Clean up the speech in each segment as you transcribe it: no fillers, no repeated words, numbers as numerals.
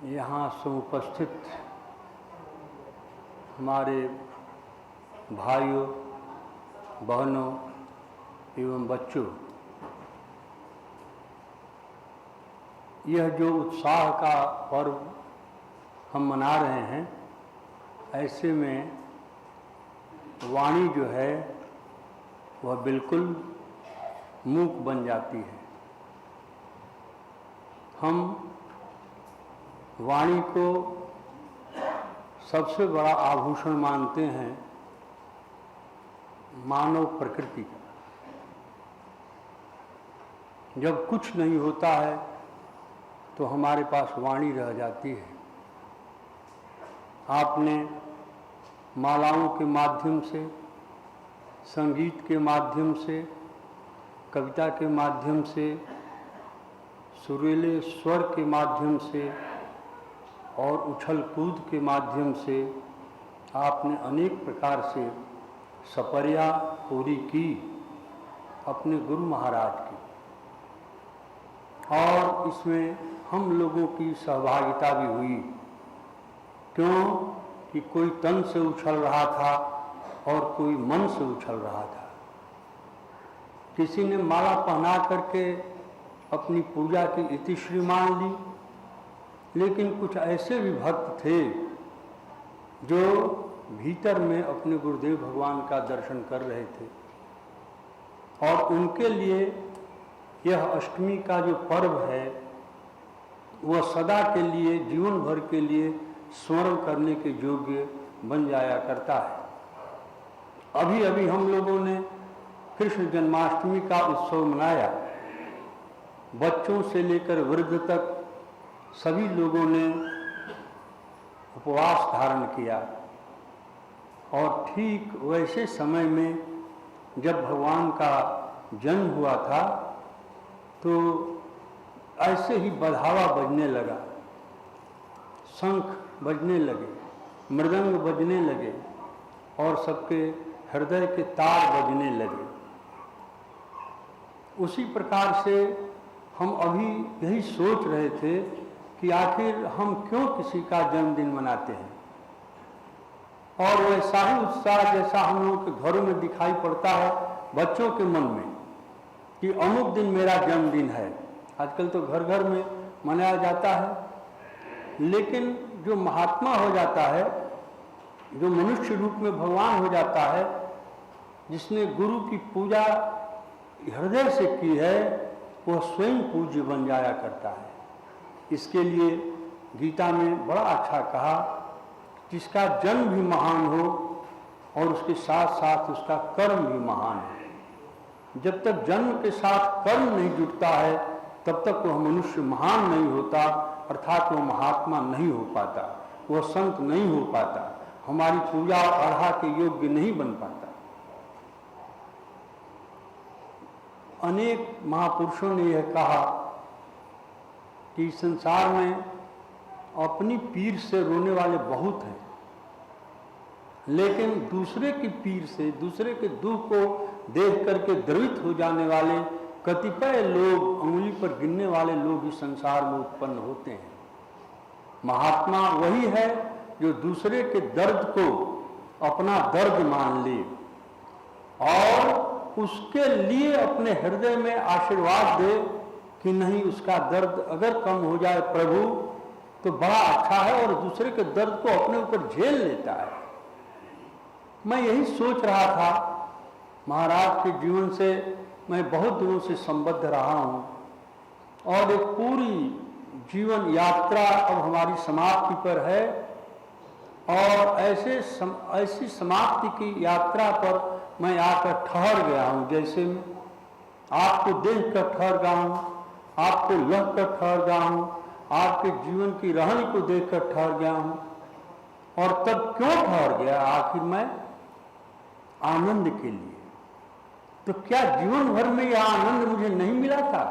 यहाँ समुपस्थित हमारे भाइयों, बहनों एवं बच्चों, यह जो उत्साह का पर्व हम मना रहे हैं, ऐसे में वाणी जो है वह बिल्कुल मूक बन जाती है। हम वाणी को सबसे बड़ा आभूषण मानते हैं मानव प्रकृति का। जब कुछ नहीं होता है तो हमारे पास वाणी रह जाती है। आपने मालाओं के माध्यम से, संगीत के माध्यम से, कविता के माध्यम से, सुरीले स्वर के माध्यम से और उछल कूद के माध्यम से आपने अनेक प्रकार से सपर्या पूरी की अपने गुरु महाराज की, और इसमें हम लोगों की सहभागिता भी हुई। क्यों कि कोई तन से उछल रहा था और कोई मन से उछल रहा था। किसी ने माला पहना करके अपनी पूजा की इतिश्री मान ली, लेकिन कुछ ऐसे भी भक्त थे जो भीतर में अपने गुरुदेव भगवान का दर्शन कर रहे थे, और उनके लिए यह अष्टमी का जो पर्व है वह सदा के लिए, जीवन भर के लिए स्मरण करने के योग्य बन जाया करता है। अभी अभी हम लोगों ने कृष्ण जन्माष्टमी का उत्सव मनाया। बच्चों से लेकर वृद्ध तक सभी लोगों ने उपवास धारण किया, और ठीक वैसे समय में जब भगवान का जन्म हुआ था तो ऐसे ही बधावा बजने लगा, शंख बजने लगे, मृदंग बजने लगे और सबके हृदय के तार बजने लगे। उसी प्रकार से हम अभी यही सोच रहे थे कि आखिर हम क्यों किसी का जन्मदिन मनाते हैं, और वैसा ही उत्साह जैसा हम लोगों के घरों में दिखाई पड़ता है बच्चों के मन में कि अमुक दिन मेरा जन्मदिन है। आजकल तो घर घर में मनाया जाता है, लेकिन जो महात्मा हो जाता है, जो मनुष्य रूप में भगवान हो जाता है, जिसने गुरु की पूजा हृदय से की है, वह स्वयं पूज्य बन जाया करता है। इसके लिए गीता में बड़ा अच्छा कहा, जिसका जन्म भी महान हो और उसके साथ साथ उसका कर्म भी महान हो। जब तक जन्म के साथ कर्म नहीं जुटता है तब तक वह मनुष्य महान नहीं होता, अर्थात वह महात्मा नहीं हो पाता, वह संत नहीं हो पाता, हमारी पूजा और आराधना के योग्य नहीं बन पाता। अनेक महापुरुषों ने यह कहा कि संसार में अपनी पीर से रोने वाले बहुत हैं, लेकिन दूसरे की पीर से, दूसरे के दुख को देख करके द्रवित हो जाने वाले कतिपय लोग, अंगुली पर गिनने वाले लोग इस संसार में उत्पन्न होते हैं। महात्मा वही है जो दूसरे के दर्द को अपना दर्द मान ले और उसके लिए अपने हृदय में आशीर्वाद दे कि नहीं, उसका दर्द अगर कम हो जाए प्रभु तो बड़ा अच्छा है, और दूसरे के दर्द को अपने ऊपर झेल लेता है। मैं यही सोच रहा था, महाराज के जीवन से मैं बहुत दिनों से संबद्ध रहा हूँ, और एक पूरी जीवन यात्रा अब हमारी समाप्ति पर है, और ऐसी समाप्ति की यात्रा पर मैं आकर ठहर गया हूँ। जैसे आपको देख कर ठहर गया हूँ, आपको लग कर ठहर गया हूँ, आपके जीवन की रहनी को देख कर ठहर गया हूँ। और तब क्यों ठहर गया? आखिर मैं आनंद के लिए। तो क्या जीवन भर में यह आनंद मुझे नहीं मिला था?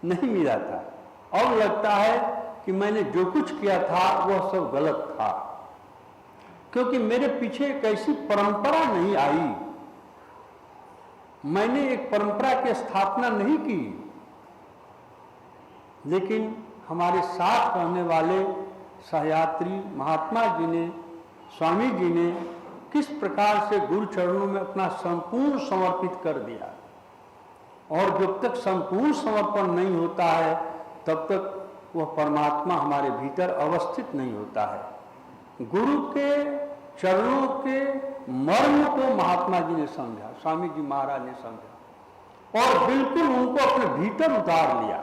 नहीं मिला था। अब लगता है कि मैंने जो कुछ किया था वह सब गलत था, क्योंकि मेरे पीछे एक ऐसी परंपरा नहीं आई, मैंने एक परंपरा की स्थापना नहीं की। लेकिन हमारे साथ रहने वाले सहयात्री महात्मा जी ने, स्वामी जी ने किस प्रकार से गुरु चरणों में अपना संपूर्ण समर्पित कर दिया। और जब तक संपूर्ण समर्पण नहीं होता है तब तक वह परमात्मा हमारे भीतर अवस्थित नहीं होता है। गुरु के चरणों के मर्म को महात्मा जी ने समझा, स्वामी जी महाराज ने समझा और बिल्कुल उनको अपने भीतर उतार लिया।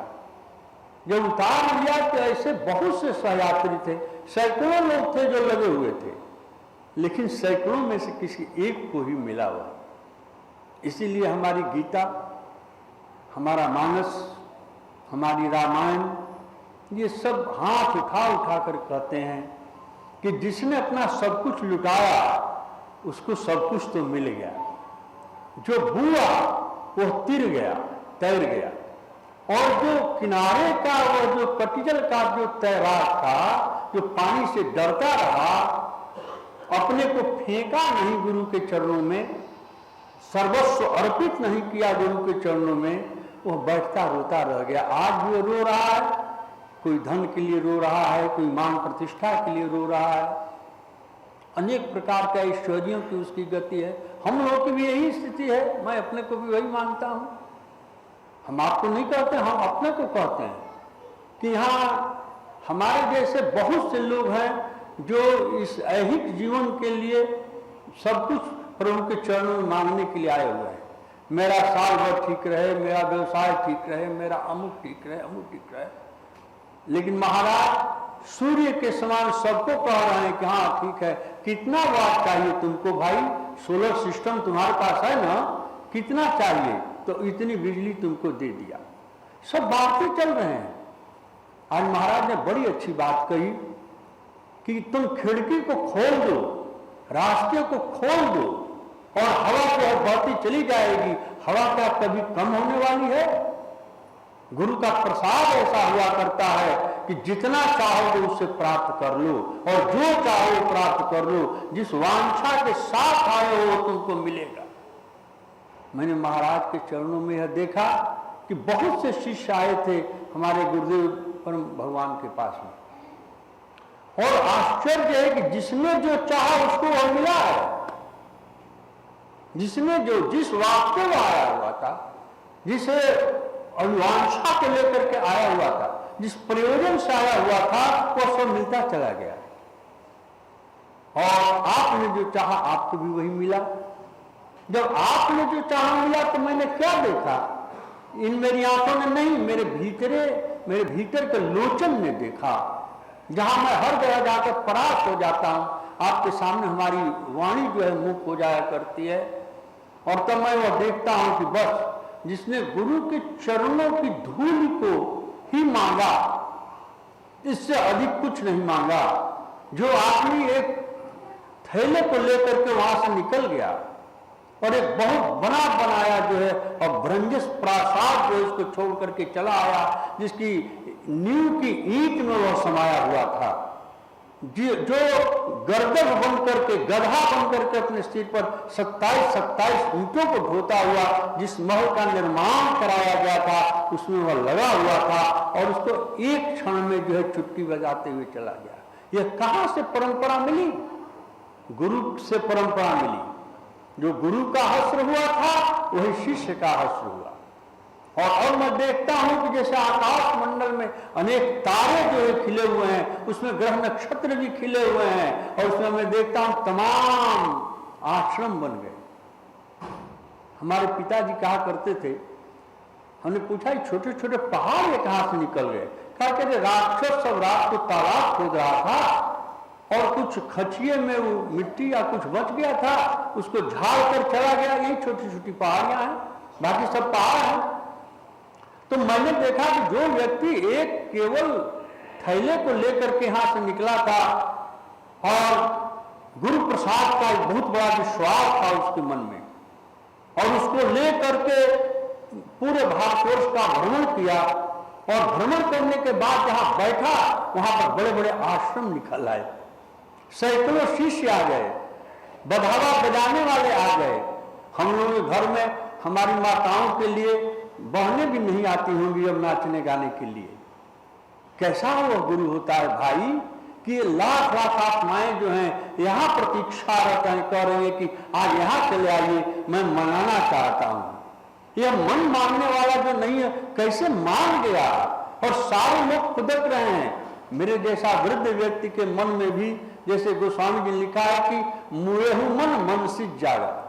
जब उतार लिया तो ऐसे बहुत से सहयात्री थे, सैकड़ों लोग थे जो लगे हुए थे, लेकिन सैकड़ों में से किसी एक को ही मिला हुआ। इसीलिए हमारी गीता, हमारा मानस, हमारी रामायण, ये सब हाथ उठा उठा कर कहते हैं कि जिसने अपना सब कुछ लुटाया उसको सब कुछ तो मिल गया, जो बुआ वो तिर गया, तैर गया, और जो किनारे का वो जो कटिजल का जो तैराक था, जो पानी से डरता रहा, अपने को फेंका नहीं गुरु के चरणों में, सर्वस्व अर्पित नहीं किया गुरु के चरणों में, वो बैठता रोता रह गया। आज वो रो रहा है, कोई धन के लिए रो रहा है, कोई मान प्रतिष्ठा के लिए रो रहा है, अनेक प्रकार के ऐश्वर्यों की उसकी गति है। हम लोगों की भी यही स्थिति है, मैं अपने को भी वही मानता हूं। हम आपको नहीं कहते, हम अपने को कहते हैं कि यहाँ हमारे जैसे बहुत से लोग हैं जो इस ऐहिक जीवन के लिए सब कुछ प्रभु के चरणों में मांगने के लिए आए हुए हैं। मेरा साल भर ठीक रहे, मेरा व्यवसाय ठीक रहे, मेरा अमुक ठीक रहे, अमुक ठीक रहे। लेकिन महाराज सूर्य के समान सबको कह रहे हैं कि हाँ ठीक है, कितना वाट चाहिए तुमको भाई, सोलर सिस्टम तुम्हारे पास है ना, कितना चाहिए, तो इतनी बिजली तुमको दे दिया। सब बातें चल रहे हैं। आज महाराज ने बड़ी अच्छी बात कही कि तुम खिड़की को खोल दो, रास्ते को खोल दो और हवा जो बढ़ती चली जाएगी। हवा क्या कभी कम होने वाली है? गुरु का प्रसाद ऐसा हुआ करता है कि जितना चाहोगे उससे प्राप्त कर लो, और जो चाहो प्राप्त कर लो, जिस वांछा के साथ आए हो तुमको मिलेगा। मैंने महाराज के चरणों में यह देखा कि बहुत से शिष्य आए थे हमारे गुरुदेव परम भगवान के पास में, और आश्चर्य है कि जिसने जो चाहा उसको वह मिला है। जिसने जो जिस वास्ते वो आया हुआ था, जिसे अभिवांछा को लेकर के आया हुआ था, जिस प्रयोजन से आया हुआ था, वो सब मिलता चला गया। और आपने जो चाहा आपको भी वही मिला। जब आपने जो चाहा मिला तो मैंने क्या देखा? इन मेरी आंखों ने नहीं, मेरे भीतर के लोचन ने देखा, जहां मैं हर जगह जाकर परास्त हो जाता हूं। आपके सामने हमारी वाणी जो है मुक्त हो जाया करती है, और तब मैं वह देखता हूं कि बस जिसने गुरु के चरणों की धूल को ही मांगा, इससे अधिक कुछ नहीं मांगा। जो आदमी एक थैले को लेकर के वहां से निकल गया और एक बहुत बना बनाया जो है और ब्रंजस प्रासाद जो उसको छोड़ करके चला आया, जिसकी नींव की ईंट में वह समाया हुआ था, जो गर्दभ बन करके, गधा बन करके अपने सिर पर 27 ईंटों को ढोता हुआ जिस महल का निर्माण कराया गया था, उसमें वह लगा हुआ था, और उसको एक क्षण में जो है चुटकी बजाते हुए चला गया। यह कहां से परंपरा मिली? गुरु से परंपरा मिली। जो गुरु का हश्र हुआ था वही शिष्य का हश्र हुआ। और मैं देखता हूं कि जैसे आकाश मंडल में अनेक तारे जो है खिले हुए हैं, उसमें ग्रह नक्षत्र भी खिले हुए हैं, और उसमें मैं देखता हूं तमाम आश्रम बन गए। हमारे पिताजी कहा करते थे, हमने पूछा छोटे छोटे पहाड़ ये कहां से निकल गए? कहा कहते राक्षस सब रात को तालाब खोद रहा था, और कुछ खचिए में वो मिट्टी या कुछ बच गया था, उसको झाड़ कर चला गया। यही छोटी छोटी पहाड़ियां हैं, बाकी सब पहाड़ हैं। तो मैंने देखा कि जो व्यक्ति एक केवल थैले को लेकर के यहां से निकला था, और गुरु प्रसाद का एक बहुत बड़ा विश्वास था उसके मन में, और उसको लेकर के पूरे भारतवर्ष का भ्रमण किया, और भ्रमण करने के बाद जहां बैठा वहां पर बड़े बड़े आश्रम निकल आए, सैकड़ों शिष्य आ गए, बधावा बजाने वाले आ गए। हम लोगों के घर में हमारी माताओं के लिए बहनें भी नहीं आती होंगी अब नाचने गाने के लिए, कैसा वो गुरु होता है भाई कि लाख लाख आत्माएं जो हैं यहाँ प्रतीक्षारत हैं, कह रही है कि आज यहाँ चले आइए, मैं मनाना चाहता हूं। यह मन मानने वाला जो नहीं है कैसे मान गया, और सारे लोग खुदक रहे हैं। मेरे जैसा वृद्ध व्यक्ति के मन में भी, जैसे गोस्वामी जी ने लिखा है कि मुएहु मन सिद्ध जागा,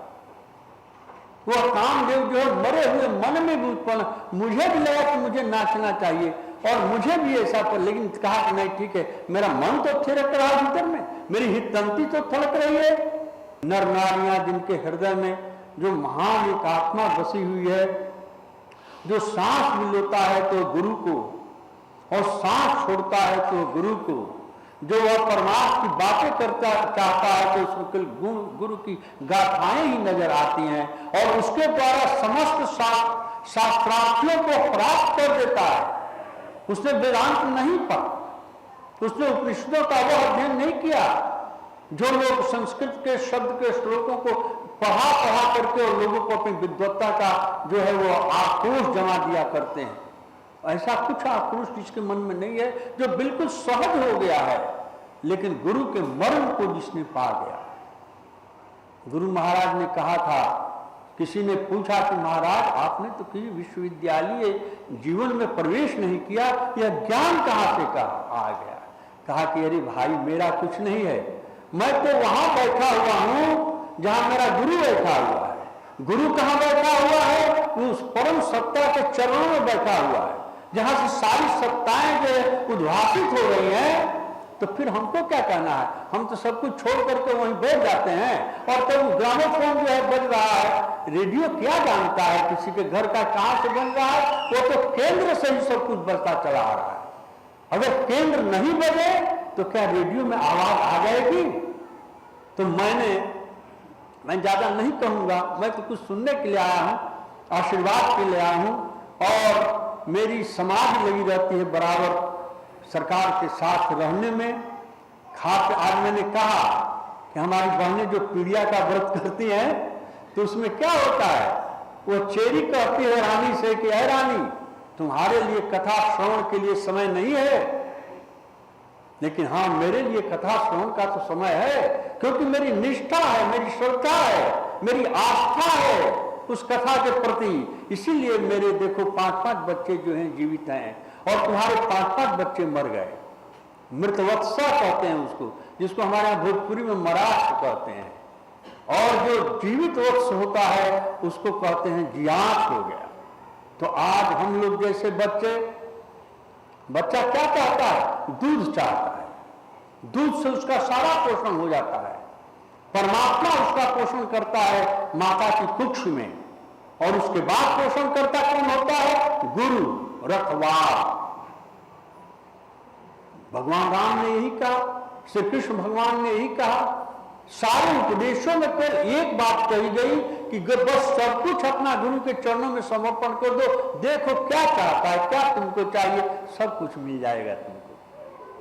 वह कामदेव जो है मरे हुए मन में भी उत्पन्न। मुझे भी लगा कि मुझे नाचना चाहिए और मुझे भी ऐसा पर, लेकिन कहा कि नहीं ठीक है, मेरा मन तो थिरक रहा है भीतर में, मेरी हितंती तो थड़क रही है। नर नारियां जिनके हृदय में जो महान एक आत्मा बसी हुई है, जो सांस भी लेता है तो गुरु को और सांस छोड़ता है तो गुरु को, जो वह परमात्मा की बातें करता चाहता है तो उसको गुरु की गाथाएं ही नजर आती हैं, और उसके द्वारा समस्त शास्त्रार्थियों को प्राप्त कर देता है। उसने वेदांत नहीं पढ़ा, उसने उपनिषदों का वह अध्ययन नहीं किया। जो लोग संस्कृत के शब्द के श्लोकों को पढ़ा करके और लोगों को अपनी विद्वत्ता का जो है वो आक्रोश जमा दिया करते हैं, ऐसा कुछ आक्रोश जिसके मन में नहीं है, जो बिल्कुल सहज हो गया है। लेकिन गुरु के मर्म को जिसने पा गया, गुरु महाराज ने कहा था, किसी ने पूछा कि महाराज आपने तो किसी विश्वविद्यालय जीवन में प्रवेश नहीं किया, यह ज्ञान कहाँ से आ गया? कहा कि अरे भाई मेरा कुछ नहीं है, मैं तो वहां बैठा हुआ हूं जहां मेरा गुरु बैठा हुआ है। गुरु कहाँ बैठा हुआ है? वो उस परम सत्ता के चरणों में बैठा हुआ है, जहां से सारी सत्ताएं जो है उद्भासित हो रही हैं। तो फिर हमको क्या कहना है? हम तो सब कुछ छोड़ करके वहीं बैठ जाते हैं, और तब तो ग्रामोफोन जो है बज रहा है, रेडियो क्या जानता है किसी के घर का कहां से बन रहा है? वो तो केंद्र से ही सब कुछ बजता चला आ रहा है। अगर केंद्र नहीं बजे तो क्या रेडियो में आवाज आ जाएगी? तो मैं ज्यादा नहीं कहूंगा, मैं तो कुछ सुनने के लिए आया हूं, आशीर्वाद के लिए आया हूं, और मेरी समाज लगी रहती है बराबर सरकार के साथ रहने में। खास आज मैंने कहा कि हमारी बहनें जो पीड़िया का व्रत करती हैं, तो उसमें क्या होता है, वो चेरी कहती है रानी से कि अरे रानी तुम्हारे लिए कथा श्रवण के लिए समय नहीं है, लेकिन हाँ मेरे लिए कथा श्रवण का तो समय है, क्योंकि मेरी निष्ठा है, मेरी श्रद्धा है, मेरी आस्था है उस कथा के प्रति। इसीलिए मेरे देखो 5-5 बच्चे जो हैं जीवित हैं, और तुम्हारे 5-5 बच्चे मर गए। मृतवत्सा कहते हैं उसको, जिसको हमारे यहाँ भोजपुरी में मराठ कहते हैं, और जो जीवित वत्स होता है उसको कहते हैं जियात हो गया। तो आज हम लोग जैसे बच्चा क्या चाहता है? दूध चाहता है, दूध से उसका सारा पोषण हो जाता है। परमात्मा उसका पोषण करता है माता की कुक्ष में, और उसके बाद पोषण करता कौन होता है? गुरु, रखवार। भगवान राम ने यही कहा, श्री कृष्ण भगवान ने यही कहा। सारे उपदेशों में फिर एक बात कही गई कि बस सब कुछ अपना गुरु के चरणों में समर्पण कर दो, देखो क्या चाहता है, क्या तुमको चाहिए, सब कुछ मिल जाएगा तुमको।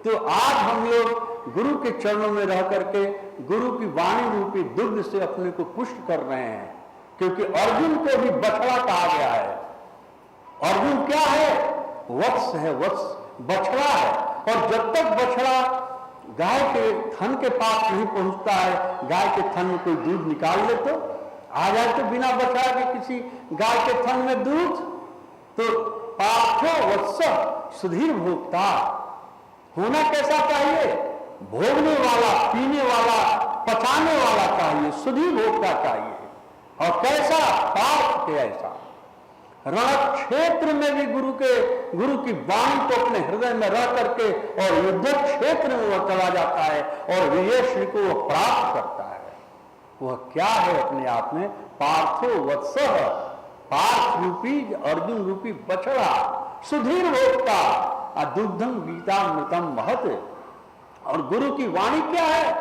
तो आज हम लोग गुरु के चरणों में रह करके गुरु की वाणी रूपी दुग्ध से अपने को पुष्ट कर रहे हैं, क्योंकि अर्जुन को भी बछड़ा कहा गया है। अर्जुन क्या है? वत्स है, वत्स बछड़ा है। और जब तक बछड़ा गाय के थन के पास नहीं पहुंचता है, गाय के थन में कोई दूध निकाल ले तो आ जाए, तो बिना बछड़ा के किसी गाय के थन में दूध, तो पार्थो वत्स सुधीर भोक्ता होना कैसा चाहिए? भोगने वाला, पीने वाला, पचाने वाला चाहिए, सुधीर भोक्ता चाहिए। और कैसा? पार्थ के ऐसा। रण क्षेत्र में भी गुरु की वाणी को अपने हृदय में रह करके और युद्ध क्षेत्र में वह चला जाता है और विजय श्री को वह प्राप्त करता है। वह क्या है अपने आप में? पार्थो वत्स, पार्थ रूपी अर्जुन रूपी बछड़ा, सुधीर भोक्ता, दुग्धम गीतामृतम महत। और गुरु की वाणी क्या है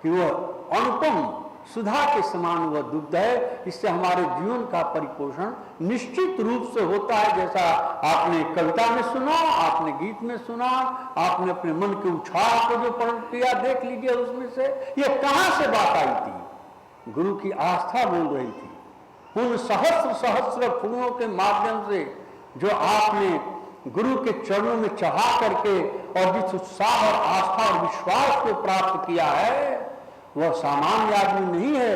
कि वह अनुपम सुधा के समान वह दुग्ध है। इससे हमारे जीवन का परिपोषण निश्चित रूप से होता है। जैसा आपने कविता में सुना, आपने गीत में सुना, आपने अपने मन के उछाल को जो पढ़ किया, देख लीजिए उसमें से ये कहां से बात आई थी? गुरु की आस्था बोल रही थी। उन सहस्र सहस्र फूलों के माध्यम से जो आपने गुरु के चरणों में चढ़ा करके और जिस उत्साह और आस्था और विश्वास को प्राप्त किया है वह सामान्य आदमी नहीं है।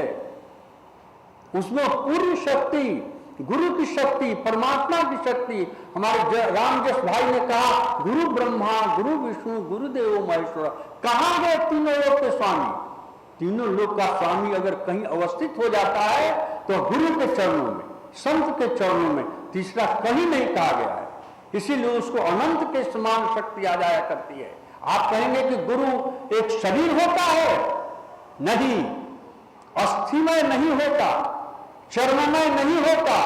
उसमें पूरी शक्ति, गुरु की शक्ति, परमात्मा की शक्ति, हमारे रामजस भाई ने कहा गुरु ब्रह्मा गुरु विष्णु गुरुदेव महेश्वर। कहां गए तीनों लोक के स्वामी? तीनों लोक का स्वामी अगर कहीं अवस्थित हो जाता है तो गुरु के चरणों में, संत के चरणों में, तीसरा कहीं नहीं कहा गया है। इसीलिए उसको अनंत के समान शक्ति आ जाया करती है। आप कहेंगे कि गुरु एक शरीर होता है? नहीं, अस्थिमय नहीं होता, चर्ममय नहीं होता।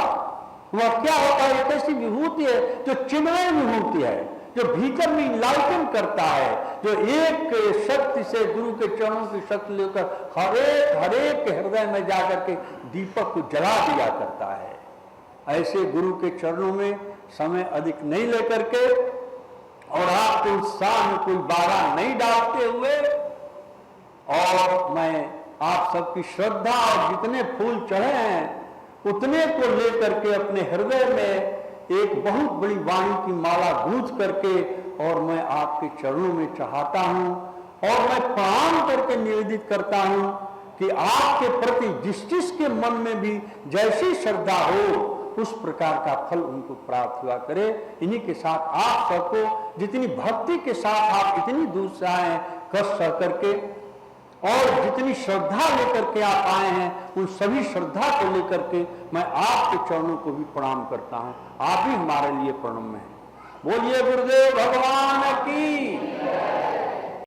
वह क्या होता है? एक ऐसी विभूति है जो चिन्मय विभूति है, जो भीतर में इनलाइटन करता है, जो एक शक्ति से गुरु के चरणों की शक्ति लेकर हर एक हृदय में जाकर के दीपक को जला दिया करता है। ऐसे गुरु के चरणों में समय अधिक नहीं लेकर के और आपके उत्साह में कोई बाधा नहीं डालते हुए, और मैं आप सबकी श्रद्धा और जितने फूल चढ़े हैं उतने को लेकर के अपने हृदय में एक बहुत बड़ी वाणी की माला गूंथ करके और मैं आपके चरणों में चढ़ाता हूं और मैं प्रणाम करके निवेदित करता हूं कि आपके प्रति जिस के मन में भी जैसी श्रद्धा हो उस प्रकार का फल उनको प्राप्त हुआ करे। इन्हीं के साथ आप सबको जितनी भक्ति के साथ आप इतनी दूर से आए हैं कष्ट सह करके और जितनी श्रद्धा लेकर के आप आए हैं उन सभी श्रद्धा को लेकर के मैं आपके चरणों को भी प्रणाम करता हूं। आप ही हमारे लिए प्रणम्य हैं। बोलिए गुरुदेव भगवान की।